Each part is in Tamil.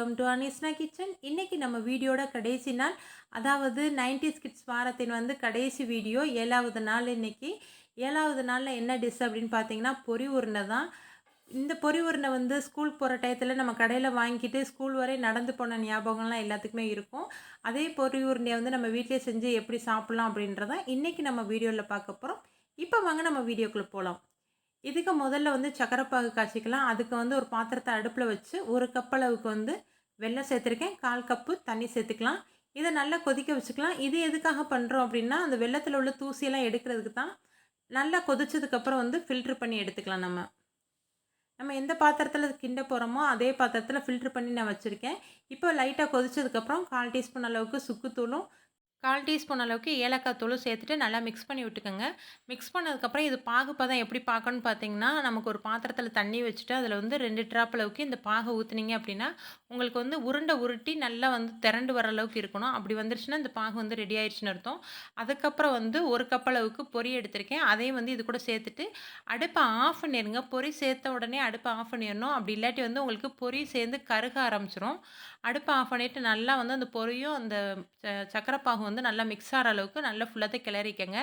Welcome to அனிஸ்னா kitchen. இன்றைக்கி நம்ம வீடியோட கடைசி நாள், அதாவது 90's கிட்ஸ் வாரத்தின் கடைசி வீடியோ 7வது நாள். இன்றைக்கி 7வது நாளில் என்ன டிஷ் அப்படின்னு பார்த்தீங்கன்னா பொரி உருண்டை தான். இந்த பொரி உருண்டை ஸ்கூல் போகிற டயத்தில் நம்ம கடையில் வாங்கிட்டு ஸ்கூல் வரை நடந்து போன ஞாபகம்லாம் எல்லாத்துக்குமே இருக்கும். அதே பொரி உருண்டையை நம்ம வீட்டிலே செஞ்சு எப்படி சாப்பிட்லாம் அப்படின்றதான் இன்றைக்கி நம்ம வீடியோவில் பார்க்க போகிறோம். இப்போ வாங்க நம்ம வீடியோக்குள்ளே போகலாம். இதுக்கு முதல்ல சக்கரை பாகு காய்ச்சிக்கலாம். அதுக்கு ஒரு பாத்திரத்தை அடுப்பில் வச்சு 1 கப் அளவுக்கு வெல்லம் சேர்த்துருக்கேன். 1/4 கப்பு தண்ணி சேர்த்துக்கலாம். இதை நல்லா கொதிக்க வச்சுக்கலாம். இது எதுக்காக பண்ணுறோம் அப்படின்னா, அந்த வெல்லத்தில் உள்ள தூசியெல்லாம் எடுக்கிறதுக்கு தான். நல்லா கொதிச்சதுக்கப்புறம் ஃபில்ட்ரு பண்ணி எடுத்துக்கலாம். நம்ம எந்த பாத்திரத்தில் கிண்ட போகிறோமோ அதே பாத்திரத்தில் ஃபில்ட்ரு பண்ணி நான் வச்சுருக்கேன். இப்போ லைட்டாக கொதிச்சதுக்கப்புறம் 1/4 டீஸ்பூன் அளவுக்கு சுக்குத்தூளும் 1/4 டீஸ்பூன் அளவுக்கு ஏலக்காய் தூளும் சேர்த்துட்டு நல்லா மிக்ஸ் பண்ணி விட்டுக்கோங்க. மிக்ஸ் பண்ணதுக்கப்புறம் இது பாகு பதம் எப்படி பார்க்கணும்னு பார்த்தீங்கன்னா, நமக்கு ஒரு பாத்திரத்தில் தண்ணி வச்சுட்டு அதில் 2 ட்ராப் அளவுக்கு இந்த பாகை ஊற்றுனீங்க அப்படின்னா, உங்களுக்கு உருண்டை உருட்டி நல்லா திரண்டு வர அளவுக்கு இருக்கணும். அப்படி வந்துருச்சுன்னா இந்த பாகு ரெடி ஆயிடுச்சுன்னு அர்த்தம். அதுக்கப்புறம் 1 கப் அளவுக்கு பொரி எடுத்திருக்கேன். அதையும் இது கூட சேர்த்துட்டு அடுப்பை ஆஃப் பண்ணிடுங்க. பொரி சேர்த்த உடனே அடுப்பை ஆஃப் பண்ணிடணும். அப்படி இல்லாட்டி உங்களுக்கு பொரி சேர்ந்து கருக ஆரம்பிச்சிரும். அடுப்பை ஆஃப் பண்ணிவிட்டு நல்லா அந்த பொரியும் அந்த சக்கரை பாகும் நல்லா மிக்ஸ் ஆகிற அளவுக்கு நல்லா ஃபுல்லாக கிளறிக்கங்க.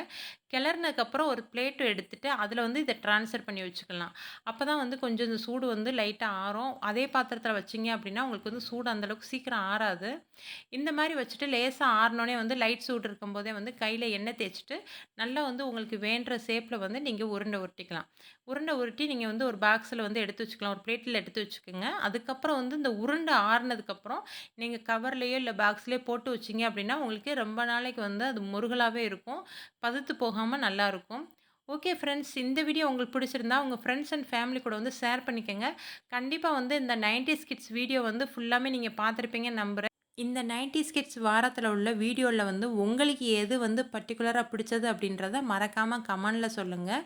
கிளறினதுக்கப்புறம் ஒரு பிளேட்டு எடுத்துகிட்டு அதில் இதை ட்ரான்ஸ்ஃபர் பண்ணி வச்சுக்கலாம். அப்போ தான் கொஞ்சம் இந்த சூடு லைட்டாக ஆறும். அதே பாத்திரத்தில் வச்சிங்க அப்படின்னா உங்களுக்கு சூடு அந்தளவுக்கு சீக்கிரம் ஆறாது. இந்த மாதிரி வச்சுட்டு லேசாக ஆறினோடனே லைட் சூடு இருக்கும்போதே கையில் எண்ணெய் தேய்ச்சிட்டு நல்லா உங்களுக்கு வேண்டுற ஷேப்பில் நீங்கள் உருண்டை உருட்டிக்கலாம். உருண்டை உருட்டி நீங்கள் ஒரு பாக்ஸில் எடுத்து வச்சுக்கலாம். ஒரு பிளேட்டில் எடுத்து வச்சுக்கோங்க. அதுக்கப்புறம் இந்த உருண்டை ஆறுனதுக்கப்புறம் நீங்கள் கவர்லேயோ இல்லை பாக்ஸ்லேயோ போட்டு வச்சிங்க அப்படின்னா உங்களுக்கு ரொம்ப நாளைக்கு அது முருகலாகவே இருக்கும். பதுத்து போகாமல் நல்லாயிருக்கும். ஓகே ஃப்ரெண்ட்ஸ், இந்த வீடியோ உங்களுக்கு பிடிச்சிருந்தா உங்கள் ஃப்ரெண்ட்ஸ் அண்ட் ஃபேமிலி கூட ஷேர் பண்ணிக்கோங்க. கண்டிப்பாக இந்த 90's கிட்ஸ் வீடியோ ஃபுல்லாமே நீங்கள் பார்த்துருப்பீங்கன்னு நம்புகிறேன். இந்த 90's கிட்ஸ் வாரத்தில் உள்ள வீடியோவில் உங்களுக்கு எது பர்டிகுலராக பிடிச்சது அப்படின்றத மறக்காமல் கமெண்டில் சொல்லுங்கள்.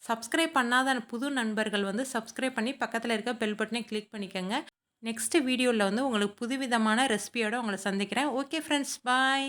சப்ஸ்கிரைப் பண்ணாத புது நண்பர்கள் சப்ஸ்கிரைப் பண்ணி பக்கத்தில் இருக்க பெல் பட்டனை கிளிக் பண்ணிக்கோங்க. நெக்ஸ்ட் வீடியோவில் உங்களுக்கு புதுவிதமான ரெசிபியோடு உங்களை சந்திக்கிறேன். ஓகே ஃப்ரெண்ட்ஸ், பாய்.